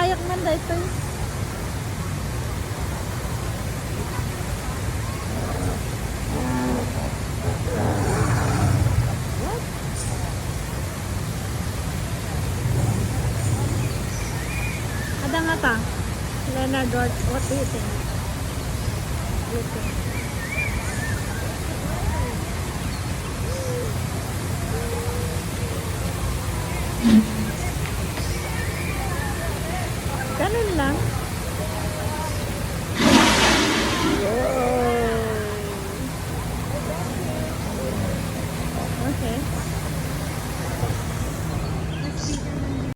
kayak man dito. Ada nga ta. Leonard, what do you think? What do you think?